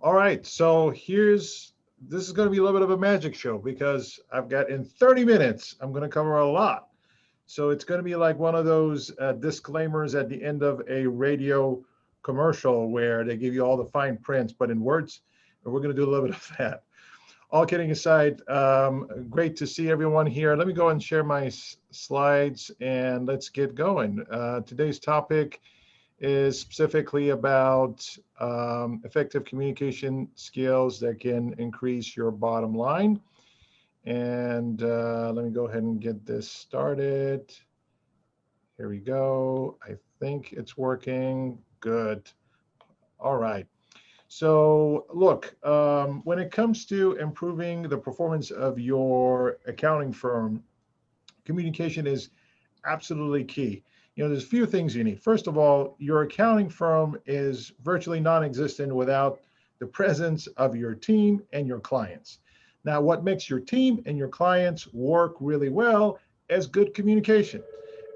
All right, so this is going to be a little bit of a magic show because I've got in 30 minutes, I'm going to cover a lot. So it's going to be like one of those disclaimers at the end of a radio commercial where they give you all the fine prints, but in words. And we're going to do a little bit of that. All kidding aside, great to see everyone here. Let me go and share my slides and let's get going. Today's topic is specifically about effective communication skills that can increase your bottom line. And let me go ahead and get this started. Here we go. I think it's working. Good. All right. So look, when it comes to improving the performance of your accounting firm, communication is absolutely key. There's a few things you need. First of all, your accounting firm is virtually non-existent without the presence of your team and your clients. Now, what makes your team and your clients work really well is good communication.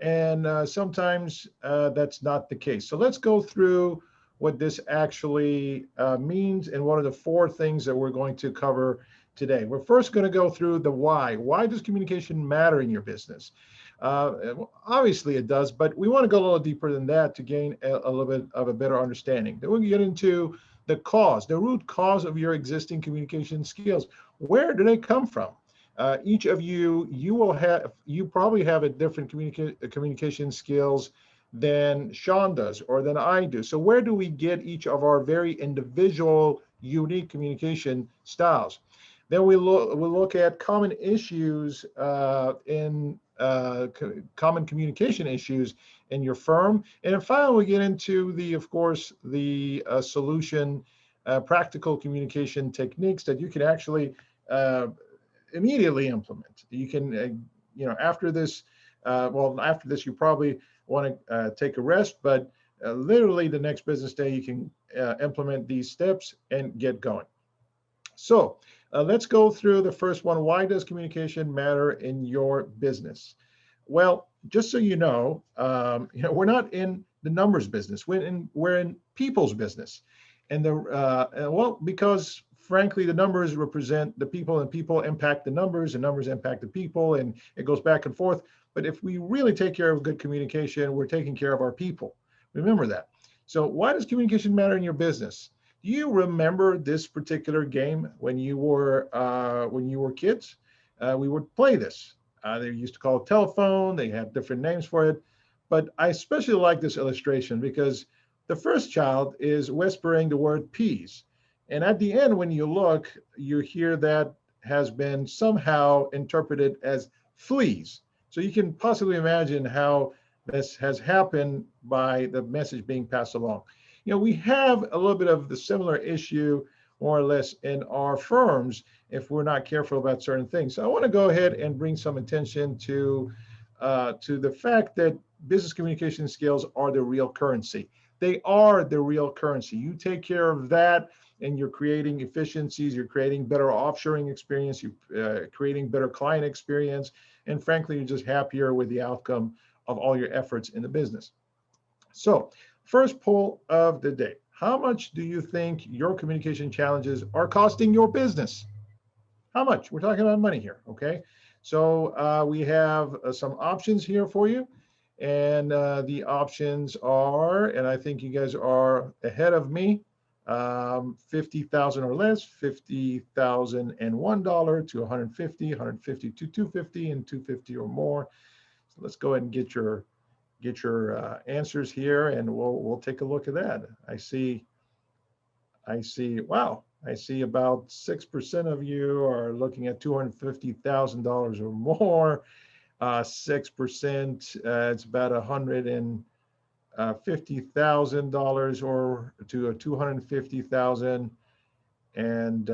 And sometimes that's not the case. So let's go through what this actually means and what are the four things that we're going to cover today. We're first going to go through the why. Why does communication matter in your business? Obviously it does, but we want to go a little deeper than that to gain a little bit of a better understanding. Then we'll get into the cause, the root cause of your existing communication skills. Where do they come from? Each of you probably have a different communication skills than Sean does or than I do. So where do we get each of our very individual, unique communication styles? Then we'll look at common issues in common communication issues in your firm. And then finally, we get into of course, the solution, practical communication techniques that you can actually immediately implement. You can, after this, you probably want to take a rest, but literally the next business day, you can implement these steps and get going. So let's go through the first one. Why does communication matter in your business? Well, just so we're not in the numbers business. We're in people's business, and because frankly, the numbers represent the people, and people impact the numbers, and numbers impact the people, and it goes back and forth. But if we really take care of good communication, we're taking care of our people. Remember that. So why does communication matter in your business? Do you remember this particular game when you were kids? We would play this. They used to call it telephone. They had different names for it. But I especially like this illustration because the first child is whispering the word peas. And at the end, when you look, you hear that has been somehow interpreted as fleas. So you can possibly imagine how this has happened by the message being passed along. We have a little bit of the similar issue, more or less, in our firms if we're not careful about certain things. So I want to go ahead and bring some attention to the fact that business communication skills are the real currency. They are the real currency. You take care of that, and you're creating efficiencies. You're creating better offshoring experience. You're creating better client experience, and frankly, you're just happier with the outcome of all your efforts in the business. So, first poll of the day. How much do you think your communication challenges are costing your business? How much? We're talking about money here, okay? So we have some options here for you. And the options are, and I think you guys are ahead of me, 50,000 or less, $50,001 to 150, 150 to 250, and 250 or more. So let's go ahead and get your answers here, and we'll take a look at that. I see. Wow. I see about 6% of you are looking at $250,000 or more. 6%, it's about $150,000 or to 250,000. And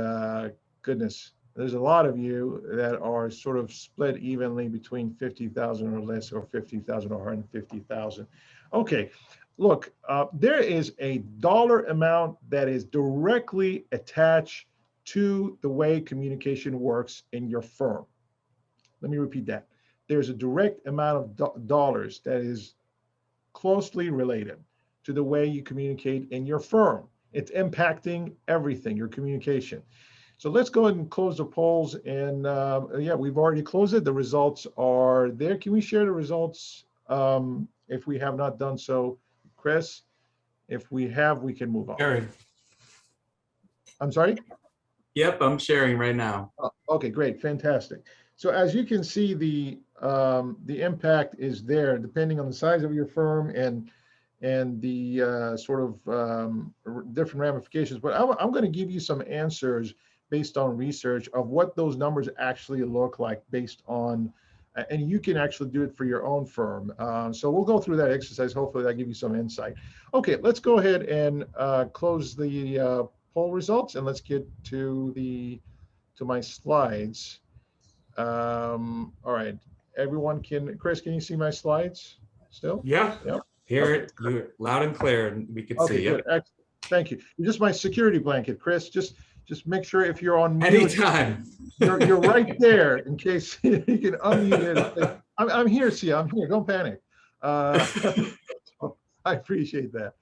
goodness, there's a lot of you that are sort of split evenly between 50,000 or less, or 50,000 or 150,000. Okay, look, there is a dollar amount that is directly attached to the way communication works in your firm. Let me repeat that. There's a direct amount of dollars that is closely related to the way you communicate in your firm. It's impacting everything, your communication. So let's go ahead and close the polls. And yeah, we've already closed it. The results are there. Can we share the results if we have not done so, Chris? If we have, we can move on. Sharing. I'm sorry? Yep, I'm sharing right now. Oh, okay, great, fantastic. So as you can see, the impact is there depending on the size of your firm and the sort of different ramifications. But I'm going to give you some answers based on research of what those numbers actually look like based on, and you can actually do it for your own firm. So we'll go through that exercise. Hopefully that give you some insight. Okay, let's go ahead and close the poll results, and let's get to my slides. All right, everyone Chris, can you see my slides still? Yeah. Yep. Hear Okay. it. You're loud and clear, and we can Okay, see. good. Yep. Thank you. You're just my security blanket, Chris. Just make sure if you're on mute, Anytime. you're right there in case you can unmute it. I'm here, Sia. I'm here. Don't panic. I appreciate that.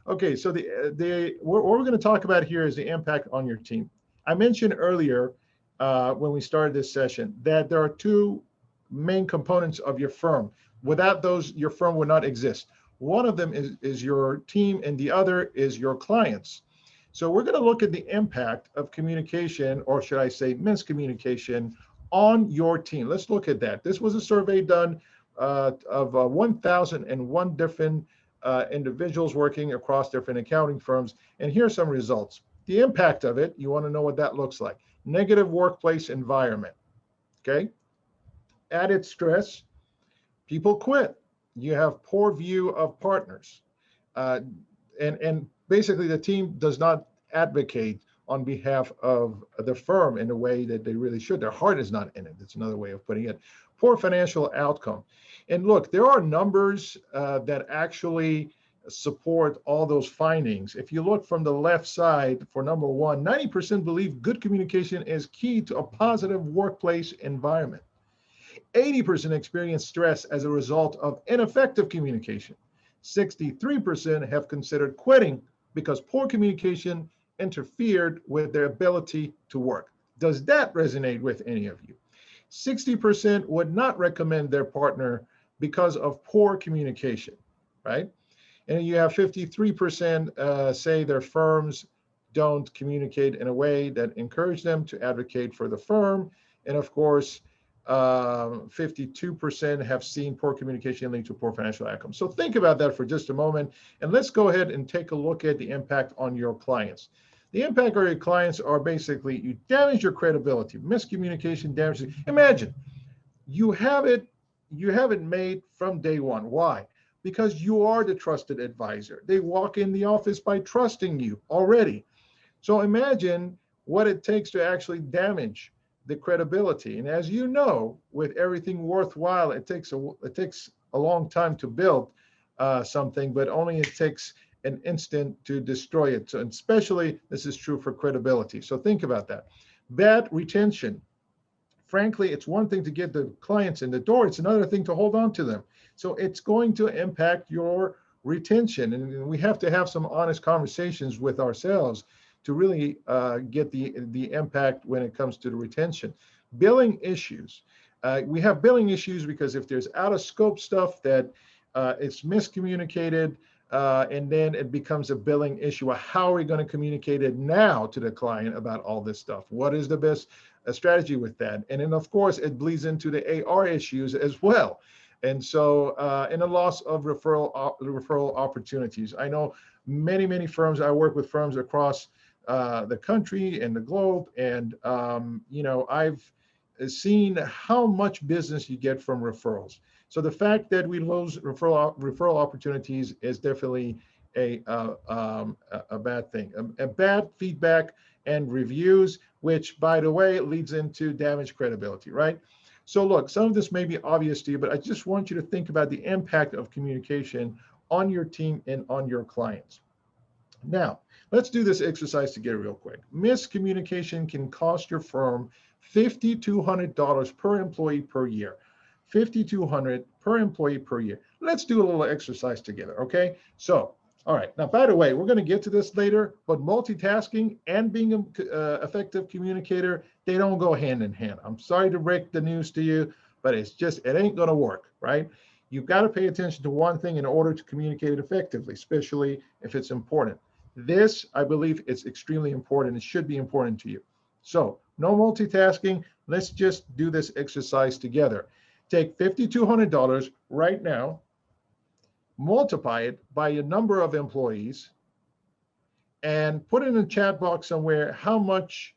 Okay, so what we're going to talk about here is the impact on your team. I mentioned earlier when we started this session that there are two main components of your firm. Without those, your firm would not exist. One of them is your team, and the other is your clients. So we're going to look at the impact of communication, or should I say miscommunication, on your team. Let's look at that. This was a survey done of 1,001 different individuals working across different accounting firms. And here's some results. The impact of it, you want to know what that looks like. Negative workplace environment, okay? Added stress, people quit. You have poor view of partners. And basically the team does not advocate on behalf of the firm in a way that they really should. Their heart is not in it. That's another way of putting it. Poor financial outcome. And look, there are numbers that actually support all those findings. If you look from the left side for number one, 90% believe good communication is key to a positive workplace environment. 80% experience stress as a result of ineffective communication. 63% have considered quitting because poor communication interfered with their ability to work. Does that resonate with any of you? 60% would not recommend their partner because of poor communication, right? And you have 53% say their firms don't communicate in a way that encourage them to advocate for the firm. And of course, 52% have seen poor communication lead to poor financial outcomes. So think about that for just a moment, and let's go ahead and take a look at the impact on your clients. The impact on your clients are basically you damage your credibility, miscommunication damages. Imagine you have it made from day one. Why? Because you are the trusted advisor. They walk in the office by trusting you already. So imagine what it takes to actually damage the credibility. And as you know, with everything worthwhile, it takes a long time to build something, but only it takes an instant to destroy it. So, and especially this is true for credibility. So think about that. Bad retention. Frankly, it's one thing to get the clients in the door. It's another thing to hold on to them. So it's going to impact your retention. And we have to have some honest conversations with ourselves to really get the impact when it comes to the retention. Billing issues. We have billing issues because if there's out of scope stuff that it's miscommunicated and then it becomes a billing issue. How are we going to communicate it now to the client about all this stuff? What is the best strategy with that? And then of course it bleeds into the AR issues as well. And so and a loss of referral opportunities. I know many firms, I work with firms across the country and the globe. And, you know, I've seen how much business you get from referrals. So the fact that we lose referral opportunities is definitely a bad thing. A bad feedback and reviews, which, by the way, leads into damaged credibility, right? So look, some of this may be obvious to you, but I just want you to think about the impact of communication on your team and on your clients. Now, let's do this exercise together real quick. Miscommunication can cost your firm $5,200 per employee per year. $5,200 per employee per year. Let's do a little exercise together, okay? So All right. Now, by the way, we're going to get to this later, but multitasking and being an effective communicator, they don't go hand in hand. I'm sorry to break the news to you, but it's just, it ain't going to work, right? You've got to pay attention to one thing in order to communicate it effectively, especially if it's important. This, I believe, is extremely important. It should be important to you. So no multitasking. Let's just do this exercise together. Take $5,200 right now, multiply it by a number of employees, and put in a chat box somewhere how much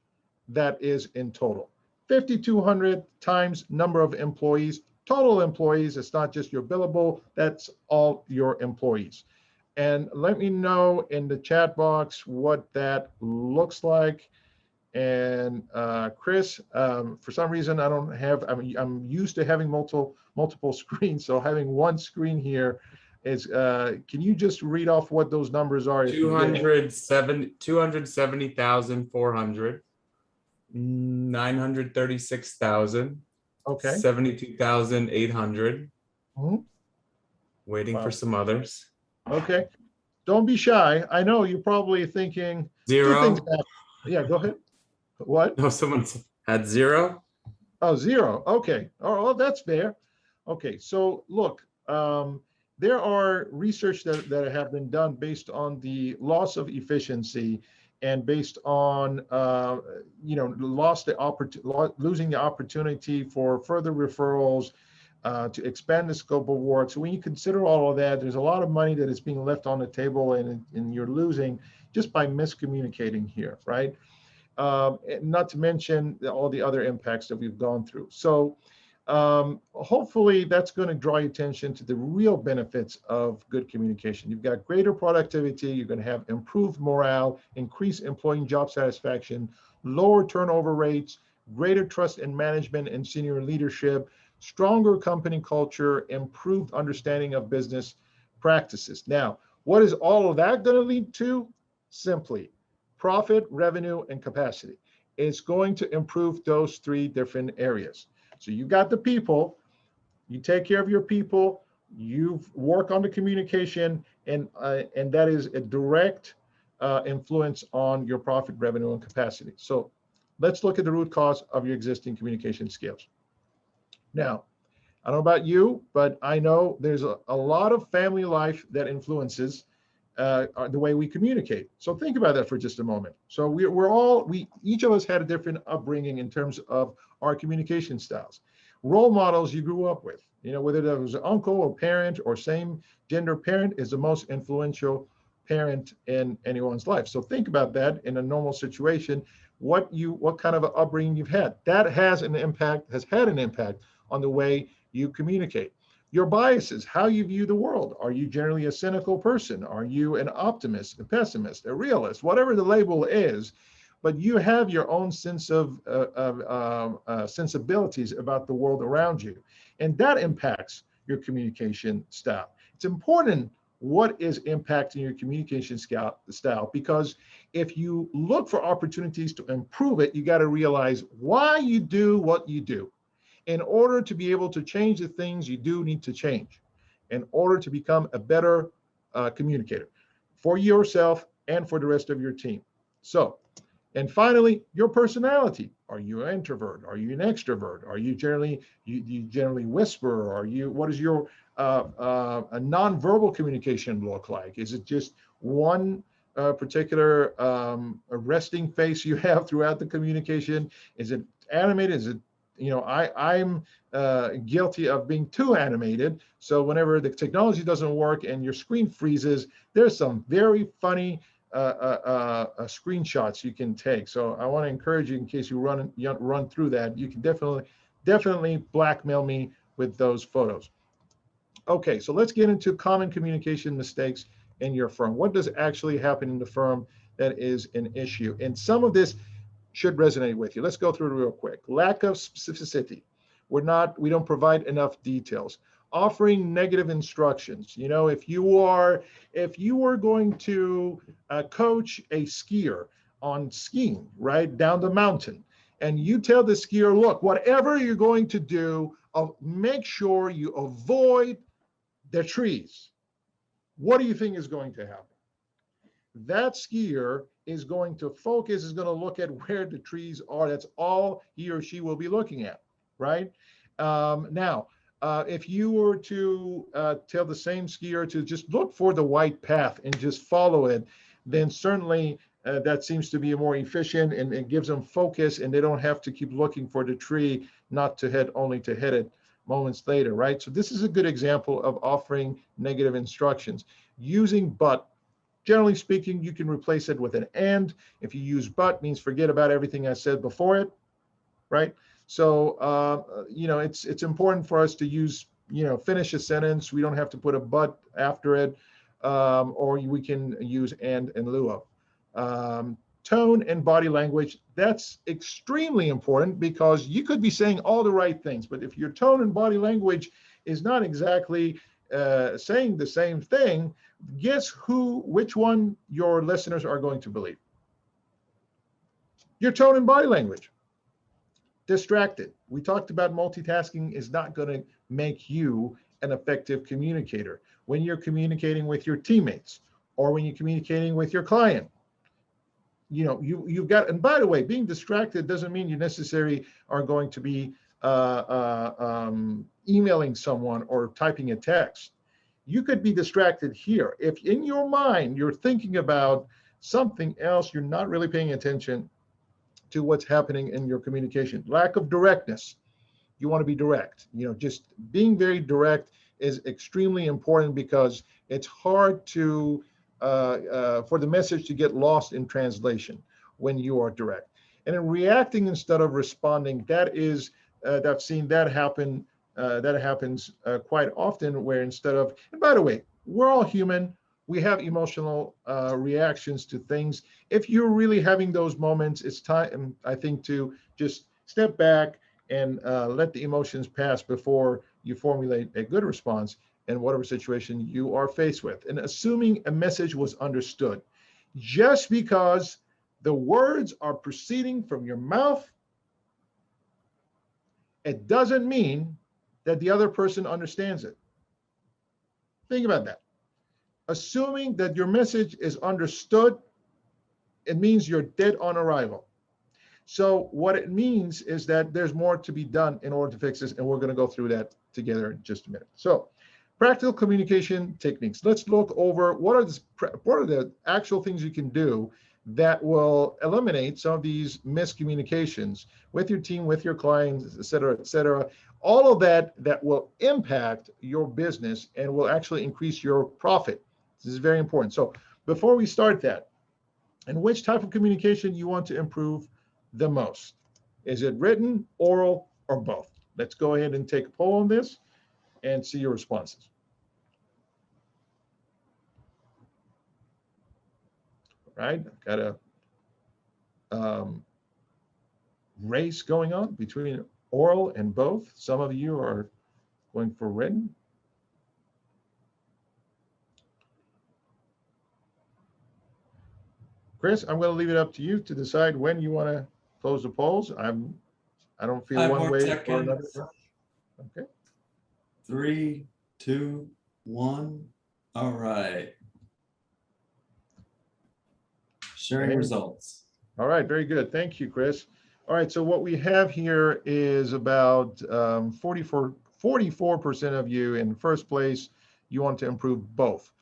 that is in total. 5,200 times number of employees, total employees. It's not just your billable, that's all your employees. And let me know in the chat box what that looks like. And Chris, for some reason, I don't have, I'm used to having multiple screens. So having one screen here is, can you just read off what those numbers are? 270,400, 936,000, Okay. 72,800. Waiting Wow. for some others. Okay. Don't be shy. I know you're probably thinking Zero. two things happen. Yeah, go ahead. What? No, someone had zero. Oh, zero. Okay. Oh, well, that's fair. Okay. So look, there are research that have been done based on the loss of efficiency and based on losing the opportunity for further referrals, to expand the scope of work. So when you consider all of that, there's a lot of money that is being left on the table, and you're losing just by miscommunicating here, right? Not to mention all the other impacts that we've gone through. So hopefully that's going to draw your attention to the real benefits of good communication. You've got greater productivity, you're going to have improved morale, increased employee job satisfaction, lower turnover rates, greater trust in management and senior leadership, stronger company culture, improved understanding of business practices. Now, what is all of that going to lead to? Simply profit, revenue, and capacity. It's going to improve those three different areas. So you got the people, you take care of your people, you work on the communication, and that is a direct influence on your profit, revenue, and capacity. So let's look at the root cause of your existing communication skills. Now, I don't know about you, but I know there's a lot of family life that influences the way we communicate. So think about that for just a moment. So each of us had a different upbringing in terms of our communication styles. Role models you grew up with, whether that was an uncle or parent or same gender parent, is the most influential parent in anyone's life. So think about that in a normal situation, what kind of an upbringing you've had. That has had an impact on the way you communicate. Your biases, how you view the world. Are you generally a cynical person? Are you an optimist, a pessimist, a realist, whatever the label is, but you have your own sense of sensibilities about the world around you. And that impacts your communication style. It's important what is impacting your communication style, because if you look for opportunities to improve it, you got to realize why you do what you do. In order to be able to change the things you do need to change in order to become a better communicator for yourself and for the rest of your team. So, and finally, your personality. Are you an introvert? Are you an extrovert? Are you generally whisper? What is your a nonverbal communication look like? Is it just one particular resting face you have throughout the communication? Is it animated? Is it I'm guilty of being too animated. So whenever the technology doesn't work and your screen freezes, there's some very funny screenshots you can take. So I want to encourage you, in case you run through that, you can definitely blackmail me with those photos. Okay, so let's get into common communication mistakes in your firm. What does actually happen in the firm that is an issue? And some of this should resonate with you. Let's go through it real quick. Lack of specificity. We don't provide enough details. Offering negative instructions. If you were going to coach a skier on skiing, right, down the mountain, and you tell the skier, look, whatever you're going to do, make sure you avoid the trees. What do you think is going to happen? that skier is going to focus, is going to look at where the trees are. That's all he or she will be looking at, right? Now, if you were to tell the same skier to just look for the white path and just follow it, then certainly that seems to be more efficient, and it gives them focus, and they don't have to keep looking for the tree, not to hit, only to hit it moments later, right? So this is a good example of offering negative instructions. Using but, generally speaking, you can replace it with an and. If you use but, means forget about everything I said before it, right? So, it's important for us to use, finish a sentence. We don't have to put a but after it, or we can use and in lieu of. Tone and body language, that's extremely important, because you could be saying all the right things, but if your tone and body language is not exactly saying the same thing, guess which one your listeners are going to believe? Your tone and body language. Distracted. We talked about multitasking is not going to make you an effective communicator. When you're communicating with your teammates, or when you're communicating with your client, you've got, and by the way, being distracted doesn't mean you necessarily are going to be emailing someone or typing a text. You could be distracted here. If in your mind you're thinking about something else, you're not really paying attention to what's happening in your communication. Lack of directness. You want to be direct. Just being very direct is extremely important, because it's hard to for the message to get lost in translation when you are direct. And in reacting instead of responding, that is, I've seen that happen. That happens quite often, where instead of, and by the way, we're all human. We have emotional reactions to things. If you're really having those moments, it's time, I think, to just step back and let the emotions pass before you formulate a good response in whatever situation you are faced with. And assuming a message was understood. Just because the words are proceeding from your mouth, it doesn't mean that the other person understands it. Think about that. Assuming that your message is understood, it means you're dead on arrival. So what it means is that there's more to be done in order to fix this, and we're going to go through that together in just a minute. So practical communication techniques. Let's look over what are the actual things you can do that will eliminate some of these miscommunications with your team, with your clients, et cetera, et cetera. All of that will impact your business and will actually increase your profit. This is very important. So before we start that, and which type of communication you want to improve the most? Is it written, oral, or both? Let's go ahead and take a poll on this and see your responses. All right, I've got a race going on between oral and both. Some of you are going for written. Chris, I'm going to leave it up to you to decide when you want to close the polls. I don't feel one way or another. Okay. 3, 2, 1. All right. Sharing results. All right, very good. Thank you, Chris. All right, so what we have here is about 44% of you in first place, you want to improve both.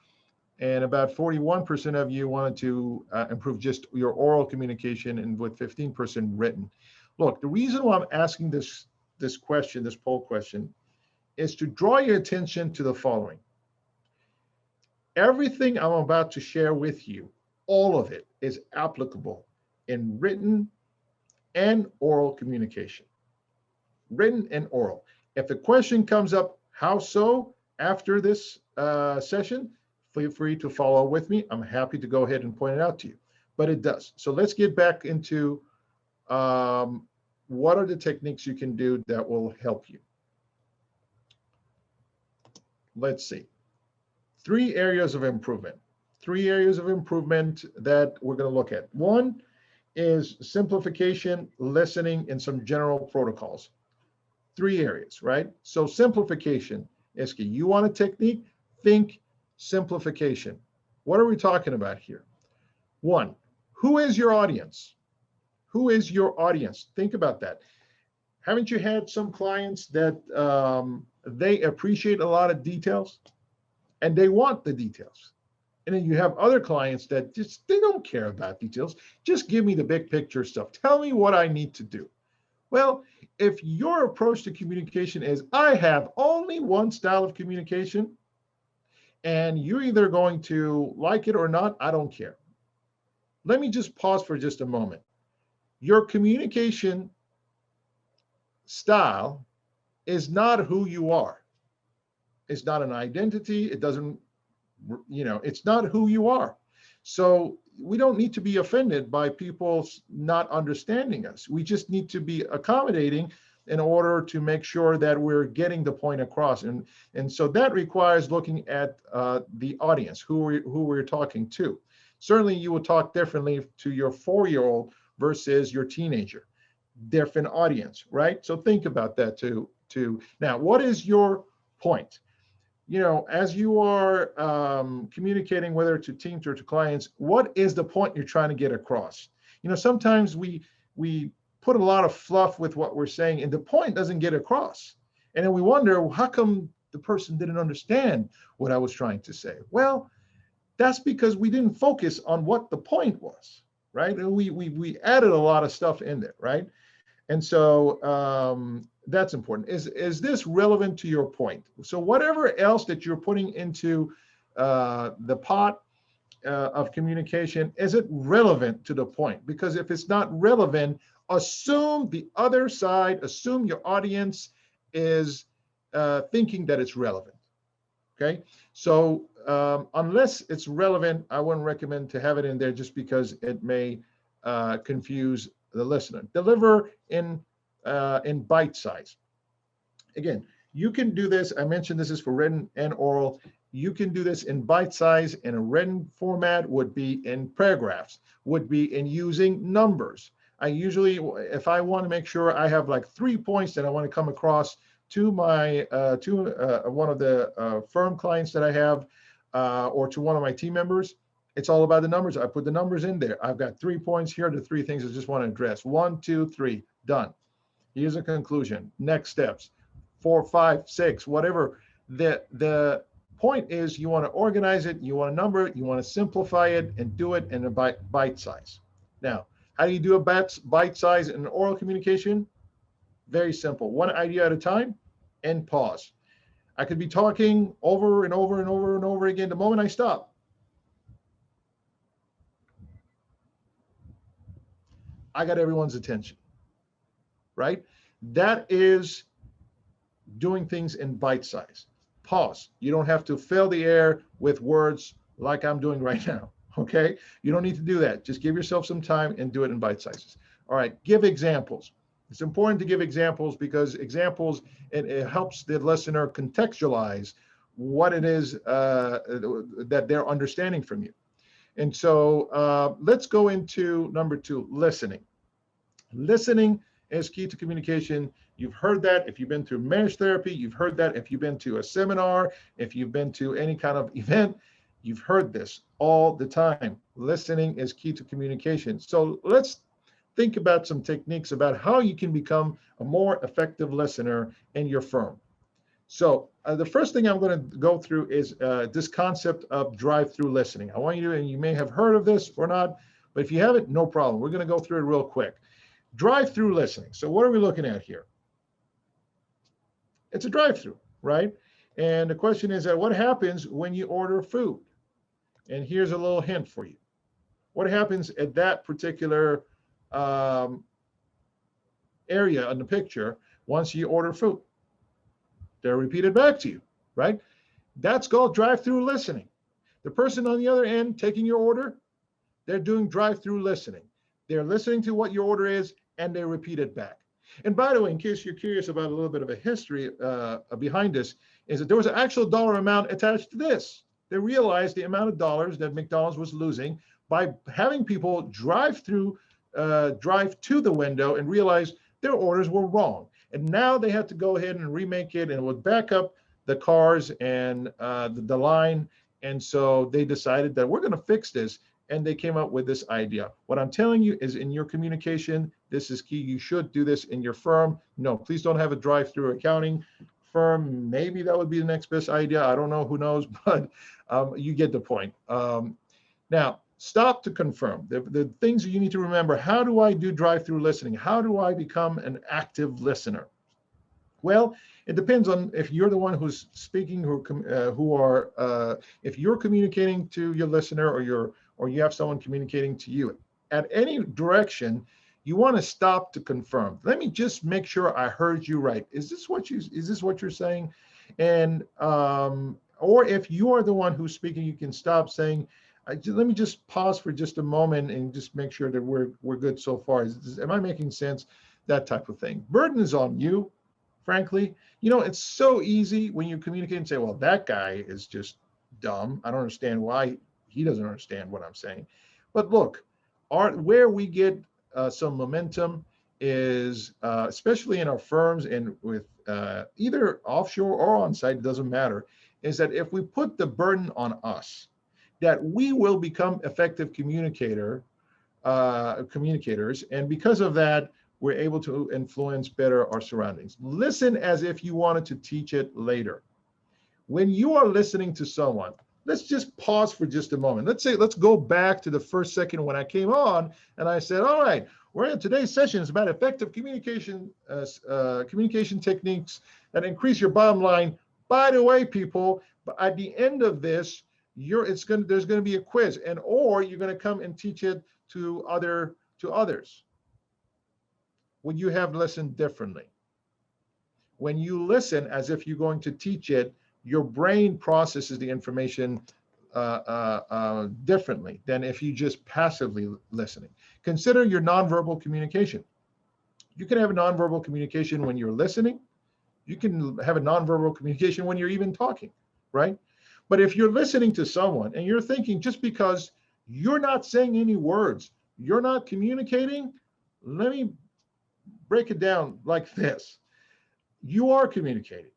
And about 41% of you wanted to improve just your oral communication, and with 15% written. Look, the reason why I'm asking this question, this poll question, is to draw your attention to the following. Everything I'm about to share with you, all of it is applicable in written and oral communication. Written and oral. If the question comes up, how so, after this session, feel free to follow with me. I'm happy to go ahead and point it out to you, but it does. So let's get back into what are the techniques you can do that will help you. Let's see. 3 areas of improvement. 3 areas of improvement that we're going to look at. One is simplification, listening, and some general protocols. 3 areas, right? So simplification is key. You want a technique? Think simplification. What are we talking about here? One, who is your audience? Who is your audience? Think about that. Haven't you had some clients that they appreciate a lot of details and they want the details? And then you have other clients that just, they don't care about details. Just give me the big picture stuff. Tell me what I need to do. Well, if your approach to communication is, I have only one style of communication, and you're either going to like it or not, I don't care. Let me just pause for just a moment. Your communication style is not who you are. It's not an identity. It doesn't, it's not who you are. So we don't need to be offended by people not understanding us. We just need to be accommodating in order to make sure that we're getting the point across. And so that requires looking at the audience, who we're talking to. Certainly you will talk differently to your 4-year-old versus your teenager. Different audience, right? So think about that too. Now, what is your point? As you are communicating, whether to teams or to clients, what is the point you're trying to get across? Sometimes we put a lot of fluff with what we're saying and the point doesn't get across. And then we wonder, well, how come the person didn't understand what I was trying to say? Well, that's because we didn't focus on what the point was, right? And we added a lot of stuff in there, right? And so that's important. Is this relevant to your point? So whatever else that you're putting into the pot of communication, is it relevant to the point? Because if it's not relevant, assume the other side, assume your audience is thinking that it's relevant. Okay, so unless it's relevant, I wouldn't recommend to have it in there just because it may confuse the listener. Deliver in bite size. Again, you can do this. I mentioned this is for written and oral. You can do this in bite size. In a written format would be in paragraphs, would be in using numbers. I usually, if I want to make sure I have like 3 points that I want to come across to my one of the firm clients that I have, or to one of my team members, it's all about the numbers. I put the numbers in there. I've got 3 points. Here are the 3 things I just want to address. 1, 2, 3, done. Here's a conclusion. Next steps, 4, 5, 6, whatever. The point is, you want to organize it, you want to number it, you want to simplify it, and do it in a bite size. Now, how do you do a bite size in oral communication? Very simple. One idea at a time, and pause. I could be talking over and over and over and over again. The moment I stop, I got everyone's attention, right? That is doing things in bite size. Pause. You don't have to fill the air with words like I'm doing right now, okay? You don't need to do that. Just give yourself some time and do it in bite sizes. All right, give examples. It's important to give examples because examples, it helps the listener contextualize what it is that they're understanding from you. And so let's go into number 2, listening. Listening is key to communication. You've heard that if you've been through marriage therapy, you've heard that if you've been to a seminar, if you've been to any kind of event, you've heard this all the time. Listening is key to communication. So let's think about some techniques about how you can become a more effective listener in your firm. So the first thing I'm going to go through is this concept of drive-through listening. I want you to, and you may have heard of this or not, but if you haven't, no problem. We're going to go through it real quick. Drive-through listening. So what are we looking at here? It's a drive-through, right? And the question is that what happens when you order food? And here's a little hint for you. What happens at that particular area in the picture once you order food? They're repeated back to you, right? That's called drive-through listening. The person on the other end taking your order, they're doing drive-through listening. They're listening to what your order is and they repeat it back. And by the way, in case you're curious about a little bit of a history behind this, is that there was an actual dollar amount attached to this. They realized the amount of dollars that McDonald's was losing by having people drive to the window and realize their orders were wrong. And now they had to go ahead and remake it, and it would back up the cars and the line. And so they decided that we're going to fix this. and they came up with this idea. What I'm telling you is in your communication, this is key. You should do this in your firm. No, please don't have a drive-through accounting firm. Maybe that would be the next best idea. I don't know, who knows, but you get the point. Now, stop to confirm. The things you need to remember: how do I do drive-through listening? How do I become an active listener? Well, it depends on if you're the one who's speaking, if you're communicating to your listener, or you have someone communicating to you. At any direction, you want to stop to confirm. Let me just make sure I heard you right. Is this what you're saying? And or if you are the one who's speaking, you can stop saying, let me just pause for just a moment and just make sure that we're good so far. Am I making sense? That type of thing. Burden is on you, frankly. It's so easy when you communicate and say, well, that guy is just dumb. I don't understand why he doesn't understand what I'm saying. But look, where we get some momentum is, especially in our firms and with either offshore or on-site, it doesn't matter, is that if we put the burden on us, that we will become effective communicators, and because of that, we're able to influence better our surroundings. Listen as if you wanted to teach it later. When you are listening to someone, let's just pause for just a moment. Let's go back to the first second when I came on and I said, all right, today's session is about effective communication techniques that increase your bottom line. By the way, people, at the end of this, there's going to be a quiz, or you're going to come and teach it to others. When you have listened differently. When you listen as if you're going to teach it, your brain processes the information differently than if you just passively listening. Consider your nonverbal communication. You can have a nonverbal communication when you're listening. You can have a nonverbal communication when you're even talking, right? But if you're listening to someone and you're thinking, just because you're not saying any words, you're not communicating, let me break it down like this. You are communicating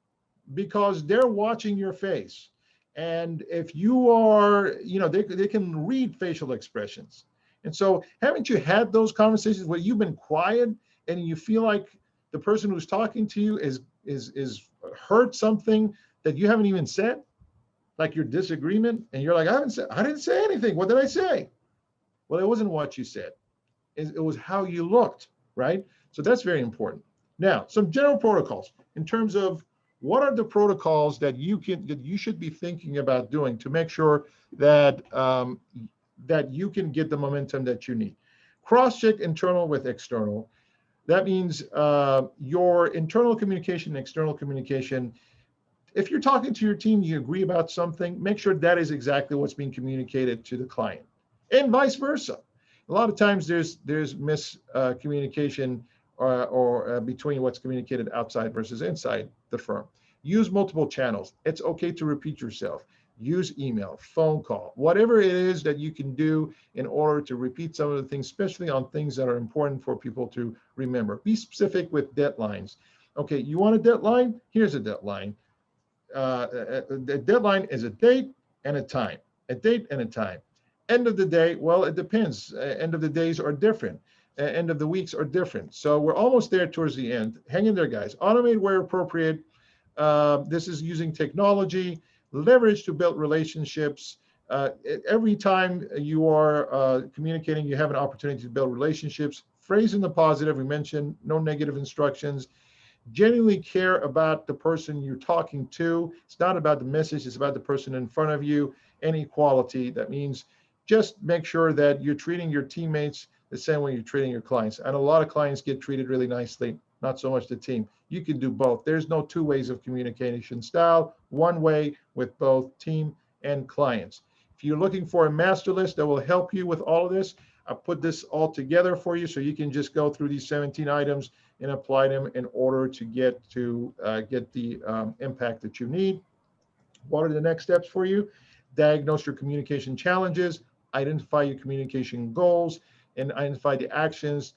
because they're watching your face. And if you are, they can read facial expressions. And so haven't you had those conversations where you've been quiet and you feel like the person who's talking to you is heard something that you haven't even said? Like your disagreement, and you're like, I didn't say anything. What did I say? Well, it wasn't what you said. It was how you looked, right? So that's very important. Now, some general protocols in terms of what are the protocols that you should be thinking about doing to make sure that that you can get the momentum that you need. Cross-check internal with external. That means your internal communication, external communication. If you're talking to your team, you agree about something, make sure that is exactly what's being communicated to the client, and vice versa. A lot of times there's miscommunication or between what's communicated outside versus inside the firm. Use multiple channels. It's okay to repeat yourself. Use email, phone call, whatever it is that you can do in order to repeat some of the things, especially on things that are important for people to remember. Be specific with deadlines. Okay, you want a deadline? Here's a deadline. The deadline is a date and a time. A date and a time. End of the day, well, it depends. End of the days are different. End of the weeks are different. So we're almost there towards the end. Hang in there, guys. Automate where appropriate. This is using technology, leverage to build relationships. Every time you are communicating, you have an opportunity to build relationships. Phrase in the positive. We mentioned no negative instructions. Genuinely care about the person you're talking to. It's not about the message, it's about the person in front of you. And equality. That means just make sure that you're treating your teammates the same way you're treating your clients. And a lot of clients get treated really nicely, not so much the team. You can do both. There's no two ways of communication style, one way with both team and clients. If you're looking for a master list that will help you with all of this, I put this all together for you so you can just go through these 17 items and apply them in order to get the impact that you need. What are the next steps for you? Diagnose your communication challenges, identify your communication goals, and identify the actions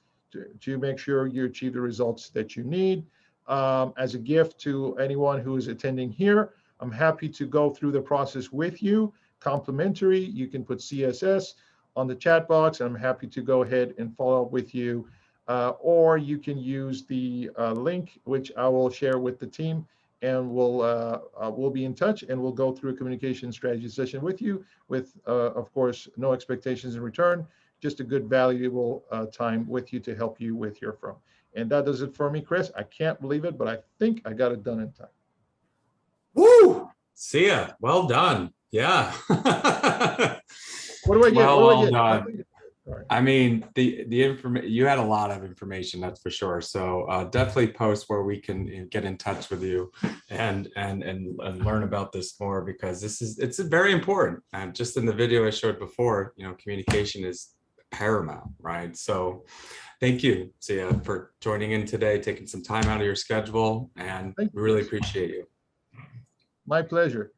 to make sure you achieve the results that you need. As a gift to anyone who is attending here, I'm happy to go through the process with you. Complimentary, you can put CSS on the chat box, and I'm happy to go ahead and follow up with you. Or you can use the link, which I will share with the team, and we'll be in touch, and we'll go through a communication strategy session with you with, of course, no expectations in return, just a good, valuable time with you to help you with your firm. And that does it for me, Chris. I can't believe it, but I think I got it done in time. Woo! Sia, well done. Yeah. What do I get? Well, What do I well get? done. All right. I mean, the information, you had a lot of information, that's for sure. So definitely post where we can get in touch with you and learn about this more, because it's very important. And just in the video I showed before, communication is paramount, right? So thank you, Sia, for joining in today, taking some time out of your schedule, and we really appreciate you. My pleasure.